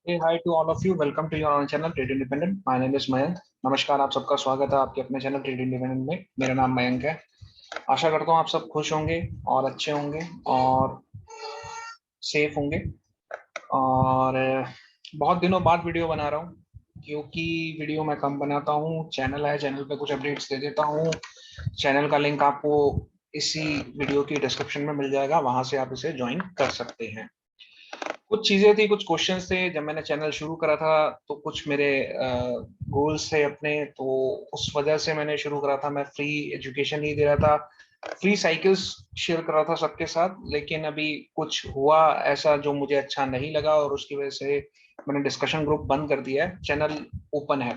Hey, hi to all of you. Welcome to your own channel Trade Independent. My name is Mayank. नमस्कार, आप सबका स्वागत है आपके अपने चैनल ट्रेड इंडिपेंडेंट में। मेरा नाम मयंक है। आशा करता हूँ आप सब खुश होंगे और अच्छे होंगे और सेफ होंगे। और बहुत दिनों बाद वीडियो बना रहा हूँ क्योंकि वीडियो मैं कम बनाता हूँ। चैनल है, चैनल पे कुछ अपडेट्स दे देता हूँ। चैनल का लिंक आपको इसी वीडियो की डिस्क्रिप्शन में मिल जाएगा, वहां से आप इसे ज्वाइन कर सकते हैं। कुछ चीजें थी, कुछ क्वेश्चंस थे जब मैंने चैनल शुरू करा था, तो कुछ मेरे गोल्स थे अपने, तो उस वजह से मैंने शुरू करा था। मैं फ्री एजुकेशन ही दे रहा था, फ्री साइकिल्स शेयर कर रहा था सबके साथ। लेकिन अभी कुछ हुआ ऐसा जो मुझे अच्छा नहीं लगा और उसकी वजह से मैंने डिस्कशन ग्रुप बंद कर दिया है। चैनल ओपन है।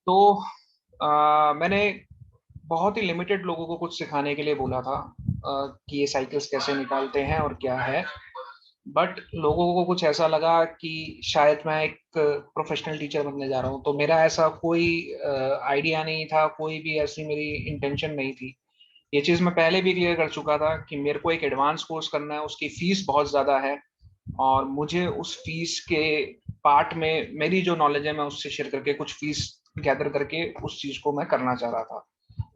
तो मैंने बहुत ही लिमिटेड लोगों को कुछ सिखाने के लिए बोला था कि ये साइकिल्स कैसे निकालते हैं और क्या है। बट लोगों को कुछ ऐसा लगा कि शायद मैं एक प्रोफेशनल टीचर बनने जा रहा हूँ। तो मेरा ऐसा कोई आइडिया नहीं था, कोई भी ऐसी मेरी इंटेंशन नहीं थी। ये चीज मैं पहले भी क्लियर कर चुका था कि मेरे को एक एडवांस कोर्स करना है, उसकी फीस बहुत ज्यादा है और मुझे उस फीस के पार्ट में मेरी जो नॉलेज है मैं उससे शेयर करके कुछ फीस गैदर करके उस चीज को मैं करना चाह रहा था।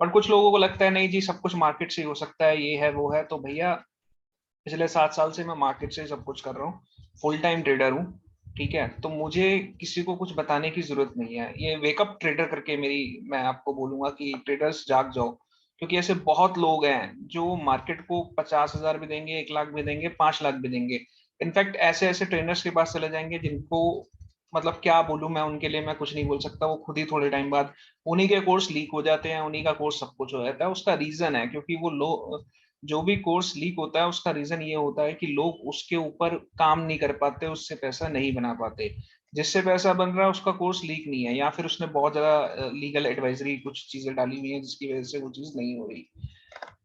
पर कुछ लोगों को लगता है नहीं जी, सब कुछ मार्केट से ही हो सकता है, ये है वो है। तो भैया, पिछले 7 साल से मैं मार्केट से सब कुछ कर रहा हूँ, फुल टाइम ट्रेडर हूँ। ठीक है, तो मुझे किसी को कुछ बताने की जरूरत नहीं है। ये वेकअप ट्रेडर करके मेरी, मैं आपको बोलूंगा कि ट्रेडर्स जाग जाओ, क्योंकि ऐसे बहुत लोग हैं जो मार्केट को 50,000 भी देंगे, 1 लाख भी देंगे, 5 लाख भी देंगे। इनफैक्ट ऐसे ऐसे ट्रेनर्स के पास चले जाएंगे जिनको, मतलब क्या बोलूं मैं उनके लिए, मैं कुछ नहीं बोल सकता। वो खुद ही थोड़े टाइम बाद उन्हीं के कोर्स लीक हो जाते हैं, उन्हीं का कोर्स सब कुछ हो जाता है। उसका रीजन है क्योंकि वो लोग, जो भी कोर्स लीक होता है उसका रीजन ये होता है कि लोग उसके ऊपर काम नहीं कर पाते, उससे पैसा नहीं बना पाते। जिससे पैसा बन रहा है उसका कोर्स लीक नहीं है, या फिर उसने बहुत ज्यादा लीगल एडवाइजरी कुछ चीजें डाली हुई है जिसकी वजह से वो चीज नहीं हो रही।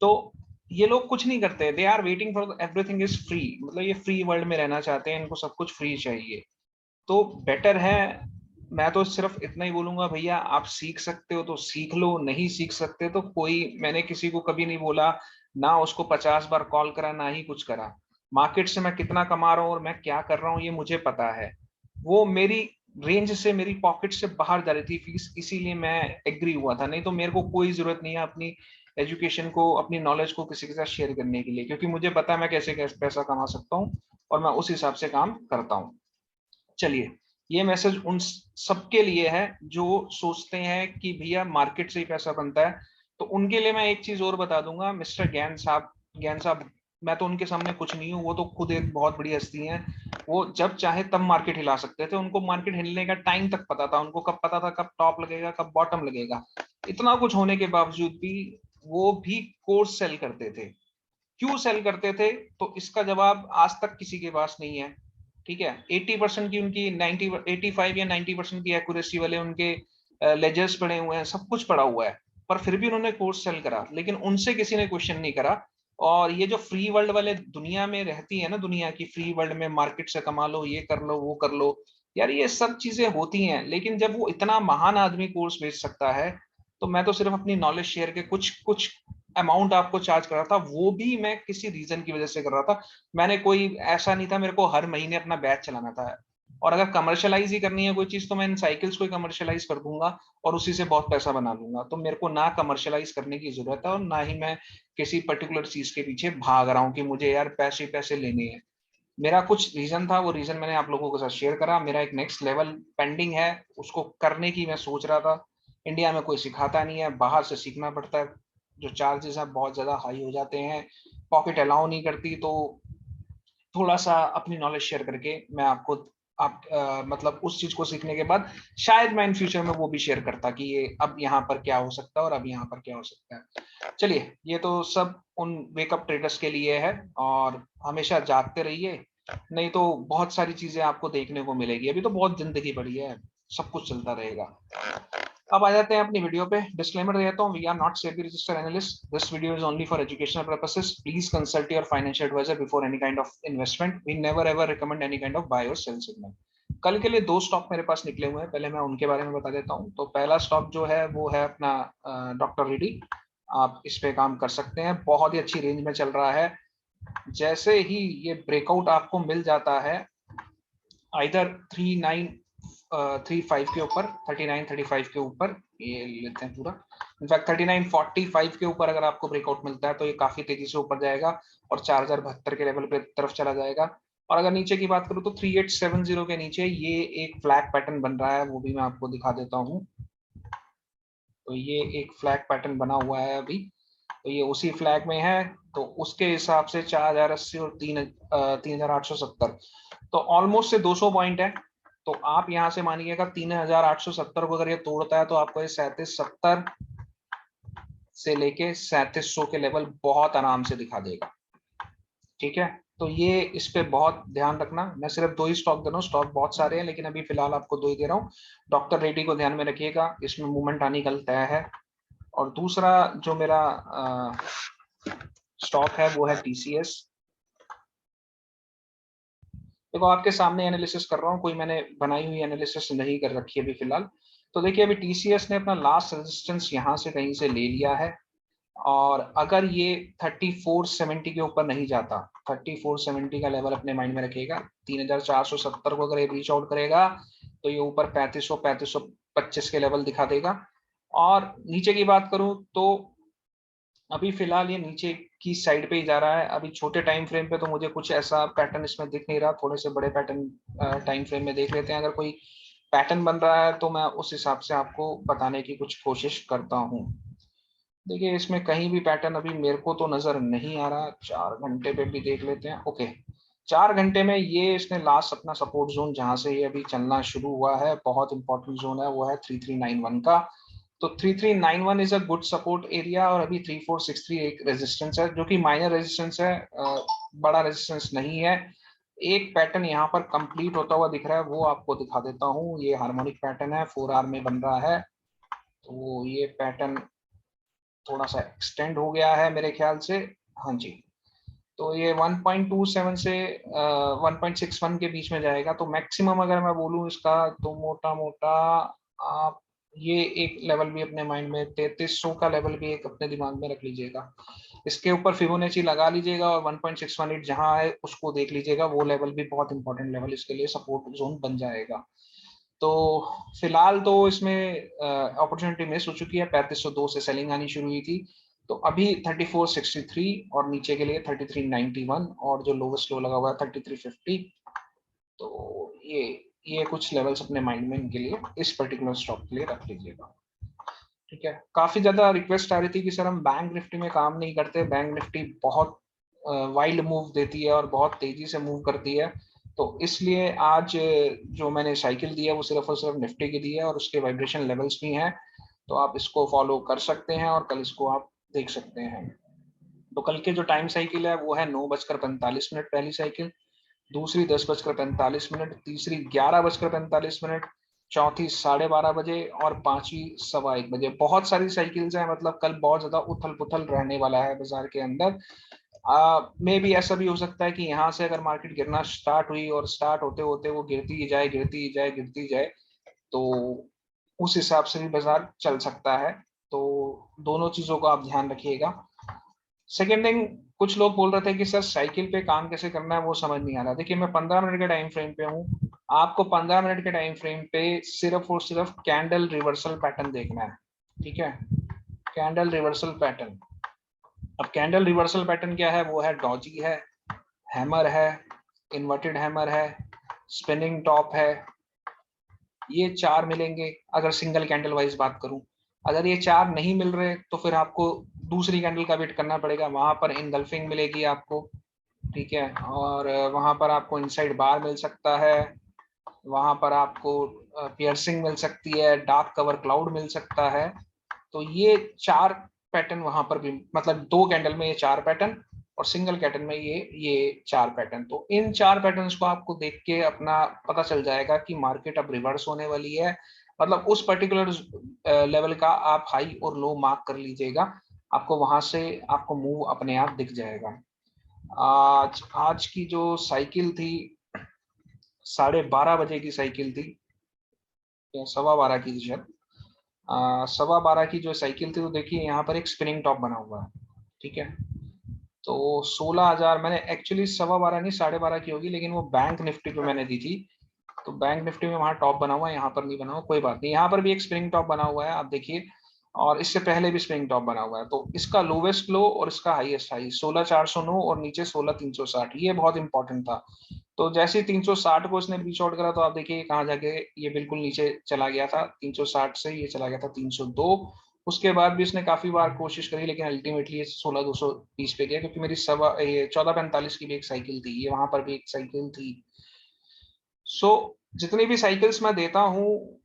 तो ये लोग कुछ नहीं करते, they are waiting for everything is free. मतलब ये फ्री वर्ल्ड में रहना चाहते हैं, इनको सब कुछ फ्री चाहिए। तो बेटर है, मैं तो सिर्फ इतना ही बोलूंगा, भैया आप सीख सकते हो तो सीख लो, नहीं सीख सकते तो कोई, मैंने किसी को कभी नहीं बोला, ना उसको 50 बार कॉल करा, ना ही कुछ करा। मार्केट से मैं कितना कमा रहा हूँ और मैं क्या कर रहा हूँ ये मुझे पता है। वो मेरी रेंज से, मेरी पॉकेट से बाहर जा रही थी फीस, इसीलिए मैं एग्री हुआ था। नहीं तो मेरे को कोई जरूरत नहीं है अपनी एजुकेशन को, अपनी नॉलेज को किसी के साथ शेयर करने के लिए, क्योंकि मुझे पता है मैं कैसे कैसे पैसा कमा सकता हूँ और मैं उस हिसाब से काम करता हूँ। चलिए, ये मैसेज उन सबके लिए है जो सोचते हैं कि भैया मार्केट से ही पैसा बनता है। तो उनके लिए मैं एक चीज और बता दूंगा, मिस्टर ज्ञान साहब, ज्ञान साहब, मैं तो उनके सामने कुछ नहीं हूँ, वो तो खुद एक बहुत बड़ी हस्ती हैं। वो जब चाहे तब मार्केट हिला सकते थे, उनको मार्केट हिलने का टाइम तक पता था, उनको कब पता था कब टॉप लगेगा कब बॉटम लगेगा। इतना कुछ होने के बावजूद भी वो भी कोर्स सेल करते थे। क्यों सेल करते थे? तो इसका जवाब आज तक किसी के पास नहीं है। ठीक है, 80% की उनकी, 85 या 90% की एक्यूरेसी वाले उनके लेजर्स पड़े हुए हैं, सब कुछ पड़ा हुआ है। पर फिर भी उन्होंने कोर्स सेल करा, लेकिन उनसे किसी ने क्वेश्चन नहीं करा। और ये जो फ्री वर्ल्ड वाले दुनिया में रहती है ना, दुनिया की फ्री वर्ल्ड में मार्केट से कमा लो, ये कर लो वो कर लो, यार ये सब चीजें होती हैं। लेकिन जब वो इतना महान आदमी कोर्स बेच सकता है, तो मैं तो सिर्फ अपनी नॉलेज शेयर के कुछ कुछ अमाउंट आपको चार्ज कर रहा था, वो भी मैं किसी रीजन की वजह से कर रहा था। मैंने कोई ऐसा नहीं था मेरे को हर महीने अपना बैच चलाना था। और अगर कमर्शलाइज ही करनी है कोई चीज तो मैं इन साइकिल्स को कमर्शलाइज कर दूंगा और उसी से बहुत पैसा बना लूंगा। तो मेरे को ना कमर्शलाइज करने की जरूरत है और ना ही मैं किसी पर्टिकुलर चीज के पीछे भाग रहा हूँ कि मुझे यार पैसे पैसे लेने हैं। मेरा कुछ रीजन था, वो रीजन मैंने आप लोगों के साथ शेयर करा। मेरा एक नेक्स्ट लेवल पेंडिंग है, उसको करने की मैं सोच रहा था। इंडिया में कोई सिखाता नहीं है, बाहर से सीखना पड़ता है। जो चार्जेस हैं बहुत ज्यादा हाई हो जाते हैं, पॉकेट अलाउ नहीं करती। तो थोड़ा सा अपनी नॉलेज शेयर करके मैं आपको, आप मतलब उस चीज को सीखने के बाद शायद मैं इन फ्यूचर में वो भी शेयर करता कि ये अब यहाँ पर क्या हो सकता है और अब यहाँ पर क्या हो सकता है। चलिए, ये तो सब उन वेकअप ट्रेडर्स के लिए है। और हमेशा जागते रहिए, नहीं तो बहुत सारी चीजें आपको देखने को मिलेगी। अभी तो बहुत जिंदगी बड़ी है, सब कुछ चलता रहेगा। अब आ जाते हैं अपनी वीडियो पे। डिस्क्लेमर देता हूँ, we are not SEBI registered analyst, this video is only for educational purposes, please consult your financial adviser before any kind of investment, we never ever recommend any kind of buy और sell signal. कल के लिए 2 stock मेरे पास निकले हुए हैं, पहले मैं उनके बारे में बता देता हूँ। तो पहला स्टॉक जो है वो है अपना डॉक्टर रेड्डी। आप इस पे काम कर सकते हैं, बहुत ही अच्छी रेंज में चल रहा है। जैसे ही ये ब्रेकआउट आपको मिल जाता है, आइदर 3935 के ऊपर, 3935 के ऊपर ये लेते हैं पूरा, इनफैक्ट 3945 के ऊपर अगर आपको ब्रेकआउट मिलता है तो ये काफी तेजी से ऊपर जाएगा और 4072 के लेवल पे तरफ चला जाएगा। और अगर नीचे की बात करूं तो 3870 के नीचे ये एक फ्लैग पैटर्न बन रहा है, वो भी मैं आपको दिखा देता हूँ। तो ये एक फ्लैग पैटर्न बना हुआ है अभी, तो ये उसी फ्लैग में है। तो उसके हिसाब से 4080 और 3870, तो ऑलमोस्ट से 200 पॉइंट है। तो आप यहां से मानिएगा 3870 को अगर ये तोड़ता है तो आपको ये 3770 से लेके 3700 के लेवल बहुत आराम से दिखा देगा। ठीक है, तो ये इस पे बहुत ध्यान रखना। मैं सिर्फ 2 ही स्टॉक दे रहा हूँ, स्टॉक बहुत सारे हैं लेकिन अभी फिलहाल आपको 2 ही दे रहा हूँ। डॉक्टर रेड्डी को ध्यान में रखिएगा, इसमें मूवमेंट आनी कल तय है। और दूसरा जो मेरा स्टॉक है वो है टीसीएस। देखो आपके सामने एनालिसिस कर रहा हूँ, कोई मैंने बनाई हुई एनालिसिस नहीं कर रखी है अभी फिलहाल। तो देखिए अभी टीसीएस ने अपना लास्ट रेजिस्टेंस यहाँ से कहीं से ले लिया है, और अगर ये 3470 के ऊपर नहीं जाता, 3470 का लेवल अपने माइंड में रखिएगा, 3470 को अगर ये रीच आउट करेगा तो ये ऊपर 3500 3525 के लेवल दिखा देगा। और नीचे की बात करूं तो अभी फिलहाल ये नीचे की साइड पे ही जा रहा है। अभी छोटे टाइम फ्रेम पे तो मुझे कुछ ऐसा पैटर्न इसमें दिख नहीं रहा, थोड़े से बड़े पैटर्न टाइम फ्रेम में देख लेते हैं। अगर कोई पैटर्न बन रहा है तो मैं उस हिसाब से आपको बताने की कुछ कोशिश करता हूँ। देखिए इसमें कहीं भी पैटर्न अभी मेरे को तो नजर नहीं आ रहा। 4 घंटे पे भी देख लेते हैं। ओके, 4 घंटे में ये इसने लास्ट अपना सपोर्ट जोन जहां से ये अभी चलना शुरू हुआ है, बहुत इंपॉर्टेंट जोन है, वो है 3391 का। तो 3391 is a good support area, और अभी 3463 एक रेजिस्टेंस है जो कि माइनर रेजिस्टेंस है, बड़ा रेजिस्टेंस नहीं है। एक पैटर्न यहाँ पर कंप्लीट होता हुआ दिख रहा है, वो आपको दिखा देता हूँ। ये हार्मोनिक पैटर्न है, 4 आवर में बन रहा है। तो ये पैटर्न थोड़ा सा एक्सटेंड हो गया है मेरे ख्याल से। हाँ जी, तो ये 1.27 से 1.61 के बीच में जाएगा। तो मैक्सिमम अगर मैं बोलूँ इसका तो मोटा मोटा आप ये एक लेवल भी अपने माइंड में, 3300 का लेवल भी एक अपने दिमाग में रख लीजिएगा। इसके ऊपर फिबोनाची लगा लीजिएगा और 1.618 जहां है उसको देख लीजिएगा, वो लेवल भी बहुत इंपॉर्टेंट लेवल इसके लिए सपोर्ट जोन बन जाएगा। तो फिलहाल तो इसमें अपॉर्चुनिटी मिस हो चुकी है, 3502 से सेलिंग आनी शुरू हुई थी। तो अभी 3463 और नीचे के लिए 3391, और जो लोवेस्ट लो लगा हुआ है 3350। तो ये कुछ लेवल्स अपने माइंड में इनके लिए, इस पर्टिकुलर स्टॉक के लिए रख लीजिएगा। ठीक है, काफी ज्यादा रिक्वेस्ट आ रही थी कि सर हम बैंक निफ्टी में काम नहीं करते, बैंक निफ्टी बहुत वाइल्ड मूव देती है और बहुत तेजी से मूव करती है। तो इसलिए आज जो मैंने साइकिल दी है वो सिर्फ और सिर्फ निफ्टी की दी है, और उसके वाइब्रेशन लेवल्स भी हैं। तो आप इसको फॉलो कर सकते हैं और कल इसको आप देख सकते हैं। तो कल के जो टाइम साइकिल है वो है 9:45 पहली साइकिल, दूसरी 10:45, तीसरी 11:45, चौथी 12:30 और पांचवी 1:15। बहुत सारी साइकिल्स हैं, मतलब कल बहुत ज्यादा उथल पुथल रहने वाला है बाजार के अंदर। मे भी ऐसा भी हो सकता है कि यहाँ से अगर मार्केट गिरना स्टार्ट हुई और स्टार्ट होते होते वो गिरती ही जाए, गिरती ही जाए, गिरती ही जाए, तो उस हिसाब से भी बाजार चल सकता है। तो दोनों चीजों का आप ध्यान रखिएगा। सेकेंड थिंग, कुछ लोग बोल रहे थे कि सर साइकिल पे काम कैसे करना है वो समझ नहीं आ रहा। देखिए मैं 15 मिनट के टाइम फ्रेम पे हूँ, आपको 15 मिनट के टाइम फ्रेम पे सिर्फ और सिर्फ कैंडल रिवर्सल पैटर्न देखना है। ठीक है, कैंडल रिवर्सल पैटर्न। अब कैंडल रिवर्सल पैटर्न क्या है, वो है डॉजी है, हैमर है, इन्वर्टेड हैमर है, स्पिनिंग टॉप है। ये 4 मिलेंगे अगर सिंगल कैंडल वाइज बात करूं। अगर ये 4 नहीं मिल रहे तो फिर आपको दूसरी कैंडल का वेट करना पड़ेगा, वहां पर इनगल्फिंग मिलेगी आपको। ठीक है, और वहां पर आपको इनसाइड बार मिल सकता है, वहां पर आपको पियर्सिंग मिल सकती है, डार्क कवर क्लाउड मिल सकता है। तो ये 4 पैटर्न वहां पर भी, मतलब 2 कैंडल में ये 4 पैटर्न और सिंगल कैंडल में ये 4 पैटर्न। तो इन 4 पैटर्न्स को आपको देख के अपना पता चल जाएगा कि मार्केट अब रिवर्स होने वाली है। मतलब उस पर्टिकुलर लेवल का आप हाई और लो मार्क कर लीजिएगा, आपको वहां से आपको मूव अपने आप दिख जाएगा। आज आज की जो साइकिल थी 12:30 की साइकिल थी, या 12:15 की थी शायद। 12:15 की जो साइकिल थी, तो देखिए यहाँ पर एक स्पिनिंग टॉप बना हुआ है। ठीक है, तो 16,000 मैंने एक्चुअली 12:15 नहीं 12:30 की होगी, लेकिन वो बैंक निफ्टी पे मैंने दी थी। तो बैंक निफ्टी में वहां टॉप बना हुआ है, यहाँ पर नहीं बना हुआ, कोई बात नहीं। यहाँ पर भी एक स्प्रिंग टॉप बना हुआ है, आप देखिए, और इससे पहले भी स्प्रिंग टॉप बना हुआ है। तो इसका लोवेस्ट लो और इसका हाईएस्ट हाई 16,409 और नीचे 16,360, ये बहुत इंपॉर्टेंट था। तो जैसे ही 360 को इसने रीच आउट करा तो आप देखिए कहाँ जाके ये बिल्कुल नीचे चला गया था। 360 से ये चला गया था 302। उसके बाद भी इसने काफी बार कोशिश करी, लेकिन अल्टीमेटली ये 16,220 पे गया, क्योंकि मेरी 14,45 की भी एक साइकिल थी, ये वहां पर भी एक साइकिल थी। सो जितनी भी साइकिल्स मैं देता हूँ,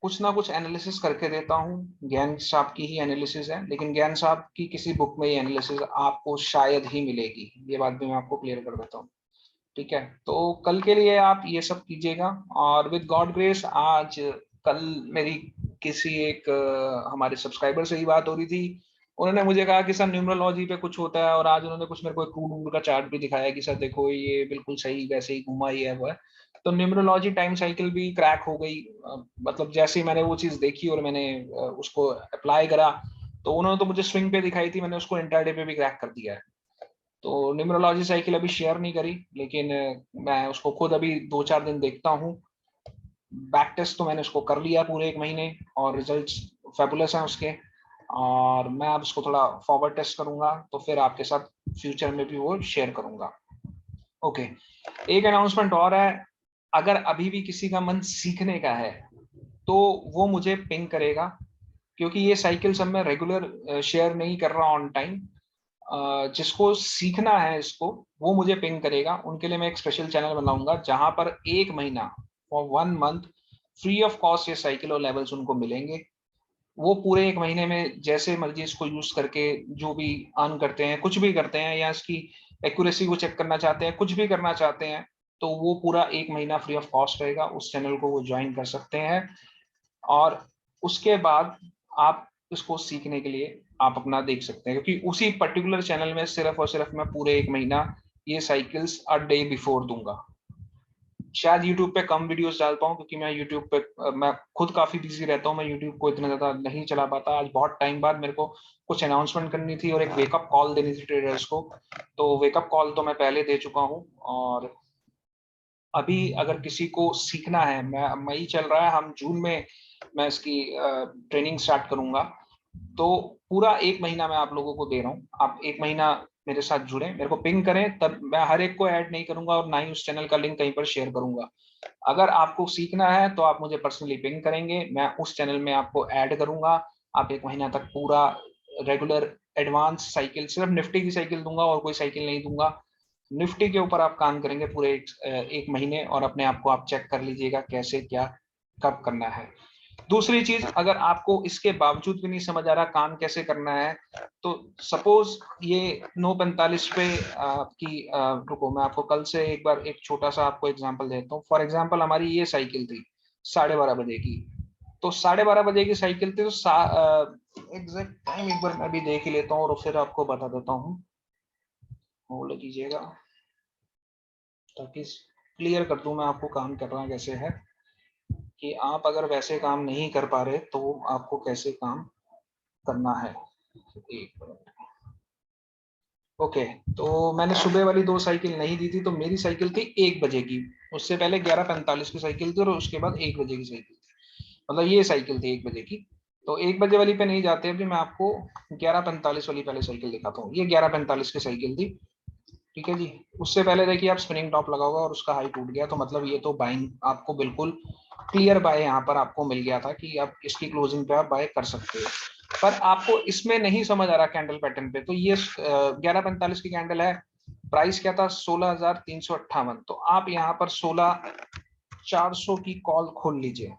कुछ ना कुछ एनालिसिस करके देता हूँ। ज्ञान साहब की ही एनालिसिस है, लेकिन ज्ञान साहब की किसी बुक में ये एनालिसिस आपको शायद ही मिलेगी, ये बात भी मैं आपको क्लियर कर देता हूँ। ठीक है, तो कल के लिए आप ये सब कीजिएगा। और विद गॉड ग्रेस, आज कल मेरी किसी एक हमारे सब्सक्राइबर से ही बात हो रही थी। उन्होंने मुझे कहा कि सर न्यूमरोलॉजी पे कुछ होता है, और आज उन्होंने कुछ मेरे को एक टू का चार्ट भी दिखाया कि सर देखो ये बिल्कुल सही वैसे ही घुमा ही है वो है। तो न्यूमरोलॉजी टाइम साइकिल भी क्रैक हो गई। मतलब जैसे ही मैंने वो चीज देखी और मैंने उसको अप्लाई करा, तो उन्होंने तो मुझे स्विंग पे दिखाई थी, मैंने उसको इंट्राडे पे भी क्रैक कर दिया है। तो न्यूमरोलॉजी साइकिल अभी शेयर नहीं करी, लेकिन मैं उसको खुद अभी 2-4 दिन देखता हूँ। बैक टेस्ट तो मैंने उसको कर लिया पूरे 1 महीने, और रिजल्ट्स फैबुलस हैं उसके। और मैं अब उसको थोड़ा फॉरवर्ड टेस्ट करूंगा, तो फिर आपके साथ फ्यूचर में भी वो शेयर करूंगा। ओके, एक अनाउंसमेंट और है। अगर अभी भी किसी का मन सीखने का है तो वो मुझे पिंग करेगा, क्योंकि ये साइकिल सब मैं रेगुलर शेयर नहीं कर रहा ऑन टाइम। जिसको सीखना है इसको, वो मुझे पिंग करेगा। उनके लिए मैं एक स्पेशल चैनल बनाऊंगा जहां पर 1 महीना, for 1 month, free of cost ये साइकिल और लेवल्स उनको मिलेंगे। वो पूरे 1 महीने में जैसे मर्जी इसको यूज करके जो भी अर्न करते हैं, कुछ भी करते हैं, या इसकी एक्यूरेसी को चेक करना चाहते हैं, कुछ भी करना चाहते हैं, तो वो पूरा 1 महीना फ्री ऑफ कॉस्ट रहेगा। उस चैनल को वो ज्वाइन कर सकते हैं। और उसके बाद आप इसको सीखने के लिए आप अपना देख सकते हैं, क्योंकि उसी पर्टिकुलर चैनल में सिर्फ और सिर्फ मैं पूरे 1 महीना ये साइकिल्स अ डे बिफोर दूंगा। शायद यूट्यूब पे कम वीडियोस डालता हूँ, क्योंकि मैं यूट्यूब पे मैं खुद काफी बिजी रहता हूँ, मैं यूट्यूब को इतना ज्यादा नहीं चला पाता। आज बहुत टाइम बाद मेरे को कुछ अनाउंसमेंट करनी थी और एक वेकअप कॉल देनी थी ट्रेडर्स को, तो वेकअप कॉल तो मैं पहले दे चुका हूँ। और अभी अगर किसी को सीखना है, मैं मई चल रहा है, हम जून में मैं इसकी ट्रेनिंग स्टार्ट करूंगा। तो पूरा 1 महीना मैं आप लोगों को दे रहा हूँ, आप 1 महीना मेरे साथ जुड़े, मेरे को पिंग करें, तब मैं हर एक को ऐड नहीं करूंगा और ना ही उस चैनल का लिंक कहीं पर शेयर करूंगा। अगर आपको सीखना है तो आप मुझे पर्सनली पिंग करेंगे, मैं उस चैनल में आपको ऐड करूंगा। आप 1 महीना तक पूरा रेगुलर एडवांस साइकिल, सिर्फ निफ्टी की साइकिल दूंगा और कोई साइकिल नहीं दूंगा। निफ्टी के ऊपर आप काम करेंगे पूरे 1 महीने, और अपने आप को आप चेक कर लीजिएगा कैसे क्या कब करना है। दूसरी चीज, अगर आपको इसके बावजूद भी नहीं समझ आ रहा काम कैसे करना है, तो सपोज ये 9:45 पे आपकी रुको, मैं आपको कल से एक बार एक छोटा सा आपको एग्जांपल देता हूँ। फॉर एग्जांपल हमारी ये साइकिल थी 12:30 बजे की, तो 12:30 बजे की साइकिल थी, तो एग्जैक्ट टाइम एक बार मैं भी देख ही लेता हूँ और फिर आपको बता देता हूँ। होल्ड कीजिएगा ताकि क्लियर कर दूं मैं आपको काम करना कैसे है, कि आप अगर वैसे काम नहीं कर पा रहे तो आपको कैसे काम करना है। एक मिनट। ओके, तो मैंने सुबह वाली 2 साइकिल नहीं दी थी, तो मेरी साइकिल थी 1 बजे की। उससे पहले 11:45 की साइकिल थी, और उसके बाद 1 बजे की साइकिल थी। मतलब ये साइकिल थी 1 बजे की। तो 1 बजे वाली पे नहीं जाते, अभी मैं आपको 11:45 वाली पहले साइकिल दिखाता हूँ। ये 11:45 की साइकिल थी, ठीक है जी। उससे पहले देखिए आप स्पिनिंग टॉप लगा हुआ और उसका हाई टूट गया, तो मतलब ये तो बाइंग आपको बिल्कुल क्लियर बाय यहाँ पर आपको मिल गया था कि आप इसकी क्लोजिंग पे आप बाय कर सकते हो। पर आपको इसमें नहीं समझ आ रहा कैंडल पैटर्न पे, तो ये 11:45 की कैंडल है, प्राइस क्या था 16,358। तो आप यहाँ पर 16,400 की कॉल खोल लीजिए,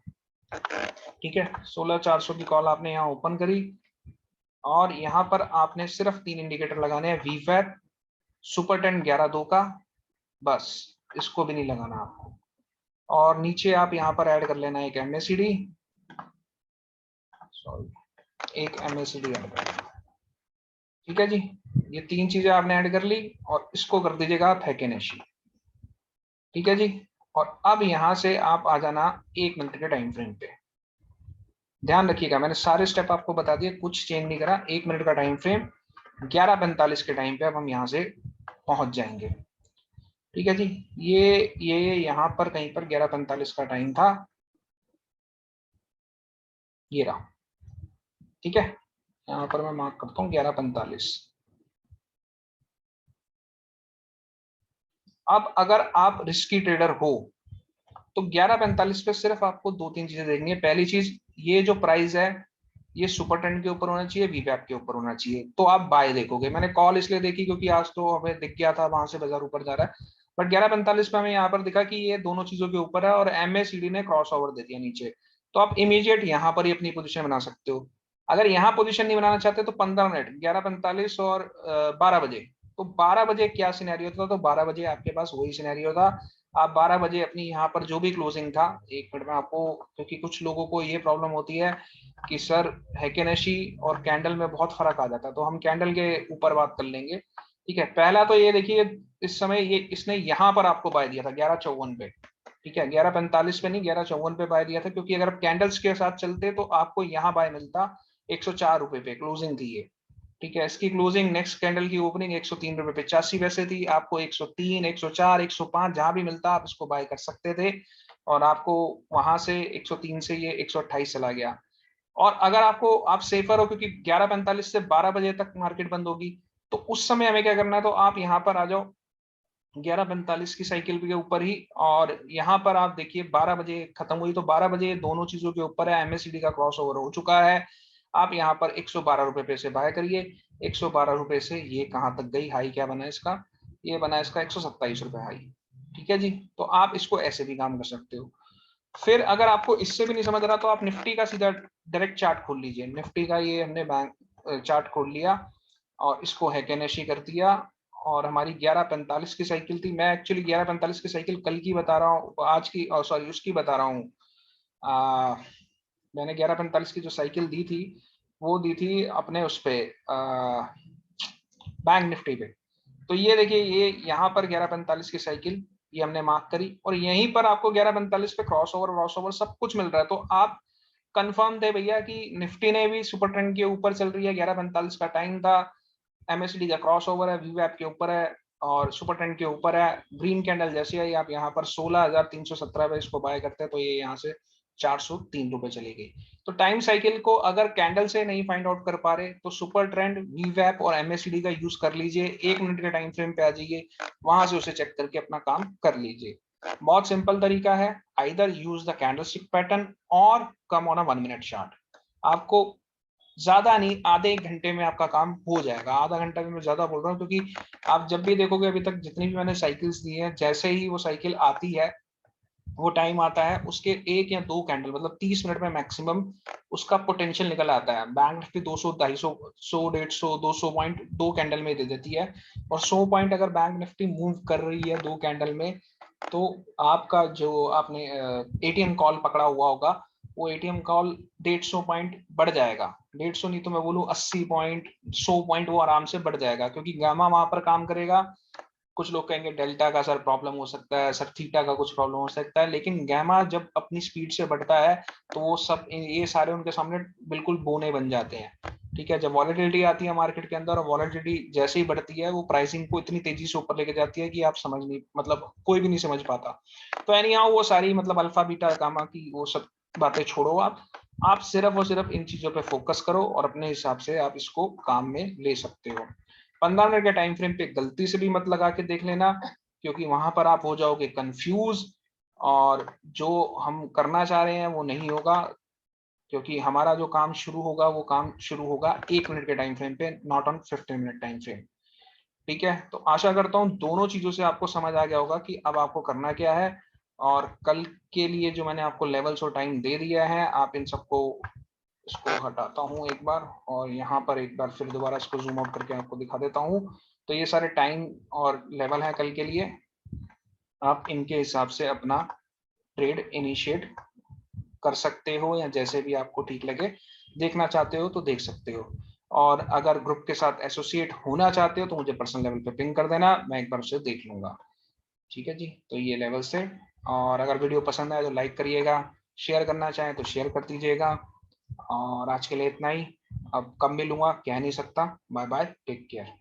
ठीक है। 16,400 की कॉल आपने यहाँ ओपन करी, और यहाँ पर आपने सिर्फ 3 इंडिकेटर लगाने हैं, वीफैप, सुपर 10 11-2 का, बस, इसको भी नहीं लगाना आपको। और नीचे आप यहाँ पर ऐड कर लेना एक MACD, सॉरी, एक MACD ऐड कर लेना, ठीक है जी। ये 3 चीजें आपने ऐड कर ली, और इसको कर दीजिएगा आप हैकेनेशी, ठीक है जी। और अब यहाँ से आप आ जाना 1 मिनट के टाइम फ्रेम पे। ध्यान रखिएगा, मैंने सारे स्टेप आपको बता दिए, कुछ चेंज नहीं करा। 1 मिनट का टाइम फ्रेम, 11:45 के टाइम पे अब हम यहाँ से पहुंच जाएंगे। ठीक है जी। ये यहाँ पर कहीं पर 11:45 का टाइम था, ये रहा। ठीक है, यहाँ पर मैं मार्क करता हूँ 11:45। अब अगर आप रिस्की ट्रेडर हो तो 11:45 पे सिर्फ आपको दो तीन चीजें देखनी है। पहली चीज, ये जो प्राइस है ये सुपर ट्रेंड के ऊपर होना चाहिए, वीवैप के ऊपर होना चाहिए, तो आप बाय देखोगे। मैंने कॉल इसलिए देखी क्योंकि आज तो हमें दिख गया था वहां से बाजार ऊपर जा रहा है, बट 11:45 पे हमें यहाँ पर दिखा कि ये दोनों चीजों के ऊपर है और एमएसीडी ने क्रॉस ओवर दे दिया नीचे। तो आप इमीडिएट यहाँ पर ही अपनी पोजीशन बना सकते हो। अगर यहाँ पोजीशन नहीं बनाना चाहते तो 15 मिनट, 11:45 और 12 बजे। तो 12 बजे क्या सिनेरियो था, तो 12 बजे आपके पास वही सिनेरियो था। आप 12 बजे अपनी यहाँ पर जो भी क्लोजिंग था, एक मिनट में आपको, क्योंकि कुछ लोगों को ये प्रॉब्लम होती है कि सर हैकेनेशी और कैंडल में बहुत फर्क आ जाता है, तो हम कैंडल के ऊपर बात कर लेंगे। ठीक है, पहला तो ये देखिए, इस समय ये इसने यहाँ पर आपको बाय दिया था 11:54 पे। ठीक है, 11:45 पे नहीं, 11:54 पे बाय दिया था, क्योंकि अगर आप कैंडल्स के साथ चलते तो आपको यहाँ बाय मिलता 104 रुपए पे, क्लोजिंग थी ये। ठीक है, इसकी क्लोजिंग नेक्स्ट कैंडल की ओपनिंग 103 रुपए 85 पैसे थी। आपको 103, 104, 105 जहां भी मिलता आप इसको बाय कर सकते थे, और आपको वहां से 103 से ये 128 चला गया। और अगर आपको, आप सेफर हो क्योंकि 11:45 से 12 बजे तक मार्केट बंद होगी, तो उस समय हमें क्या करना है, तो आप यहाँ पर आ जाओ 11:45 की साइकिल के ऊपर ही, और यहाँ पर आप देखिए 12 बजे खत्म हुई, तो 12 बजे दोनों चीजों के ऊपर है, एमएससीडी का क्रॉस ओवर हो चुका है। आप यहाँ पर 112 रुपए से बाय करिए। 112 रुपए से ये कहाँ तक गई, हाई क्या बना इसका, ये बना इसका 127 रुपए हाई। ठीक है जी, तो आप इसको ऐसे भी काम कर सकते हो। फिर अगर आपको इससे भी नहीं समझ रहा तो आप निफ्टी का सीधा डायरेक्ट चार्ट खोल लीजिए। निफ्टी का ये हमने बैंक चार्ट खोल लिया और इसको हैकेनेशी कर दिया, और हमारी 11:45 की साइकिल थी। मैं एक्चुअली 11:45 की साइकिल कल की बता रहा हूँ, आज की, सॉरी उसकी बता रहा हूँ। मैंने 11:45 की जो साइकिल दी थी वो दी थी अपने उस पे, बैंक निफ्टी पे। तो ये देखिए, ये यहाँ पर 11:45 की साइकिल ये हमने मार्क करी, और यहीं पर आपको 11:45 पे क्रॉस ओवर सब कुछ मिल रहा है। तो आप कंफर्म थे भैया कि निफ्टी ने भी सुपर ट्रेंड के ऊपर चल रही है, 11:45 का टाइम था, एमएसडी का क्रॉस ओवर है, वीवैप के ऊपर है और सुपर ट्रेंड के ऊपर है। ग्रीन कैंडल जैसे ही आप यहाँ पर 16,317 पे इसको बाय करते हैं, तो ये यहाँ से 403 रुपए चली गई। तो टाइम साइकिल को अगर कैंडल से नहीं फाइंड आउट कर पा रहे तो सुपर ट्रेंड, वीवैप और एमएसडी का यूज कर लीजिए। 1 मिनट के टाइम फ्रेम पे आ जाइए, वहां से उसे चेक करके अपना काम कर लीजिए। बहुत सिंपल तरीका है, either use the candlestick pattern और come on a 1 minute chart. आपको ज्यादा नहीं, आधे एक घंटे में आपका काम हो जाएगा। आधा घंटा भी मैं ज्यादा बोल रहा हूँ, क्योंकि आप जब भी देखोगे अभी तक जितनी भी मैंने साइकिल्स दी है, जैसे ही वो साइकिल आती है, वो टाइम आता है, उसके एक या दो कैंडल मतलब 30 मिनट में मैक्सिमम उसका पोटेंशियल निकल आता है। बैंक निफ्टी 200, 250, 100, 150, 200 पॉइंट दो कैंडल में दे देती है, और 100 पॉइंट अगर बैंक निफ्टी मूव कर रही है दो कैंडल में, तो आपका जो आपने एटीएम कॉल पकड़ा हुआ होगा, वो एटीएम कॉल 150 पॉइंट बढ़ जाएगा। 150 नहीं तो मैं बोलूँ 80 पॉइंट, 100 पॉइंट वो आराम से बढ़ जाएगा, क्योंकि गामा वहां पर काम करेगा। कुछ लोग कहेंगे डेल्टा का सर प्रॉब्लम हो सकता है, सर थीटा का कुछ प्रॉब्लम हो सकता है, लेकिन गैमा जब अपनी स्पीड से बढ़ता है तो वो सब, ये सारे उनके सामने बिल्कुल बोने बन जाते हैं। ठीक है, जब वॉलेटिलिटी आती है मार्केट के अंदर, और वॉलेटिलिटी जैसे ही बढ़ती है वो प्राइसिंग को इतनी तेजी से ऊपर लेके जाती है कि आप समझ नहीं, मतलब कोई भी नहीं समझ पाता। तो एनी हाउ वो सारी मतलब अल्फा बीटा गामा की वो सब बातें छोड़ो, आप सिर्फ और सिर्फ इन चीजों पे फोकस करो और अपने हिसाब से आप इसको काम में ले सकते हो। 15 मिनट के टाइम फ्रेम पे गलती से भी मत लगा के देख लेना, क्योंकि वहां पर आप हो जाओगे कंफ्यूज, और जो हम करना चाह रहे हैं वो नहीं होगा, क्योंकि हमारा जो काम शुरू होगा वो काम शुरू होगा 1 मिनट के टाइम फ्रेम पे, not on 15 minute time frame. ठीक है, तो आशा करता हूँ दोनों चीजों से आपको समझ आ गया होगा कि अब आपको करना क्या है। और कल के लिए जो मैंने आपको लेवल्स और टाइम दे दिया है, आप इन सबको, इसको हटाता हूँ एक बार, और यहाँ पर एक बार फिर दोबारा इसको जूम आउट करके आपको दिखा देता हूँ। तो ये सारे टाइम और लेवल है कल के लिए, आप इनके हिसाब से अपना ट्रेड इनिशिएट कर सकते हो, या जैसे भी आपको ठीक लगे। देखना चाहते हो तो देख सकते हो, और अगर ग्रुप के साथ एसोसिएट होना चाहते हो तो मुझे पर्सनल लेवल पे पिंग कर देना, मैं एक बार उसे देख लूंगा। ठीक है जी, तो ये लेवल से। और अगर वीडियो पसंद आए तो लाइक करिएगा, शेयर करना चाहें तो शेयर कर दीजिएगा। और आज के लिए इतना ही, अब कब मिलूंगा कह नहीं सकता। Bye bye, take care.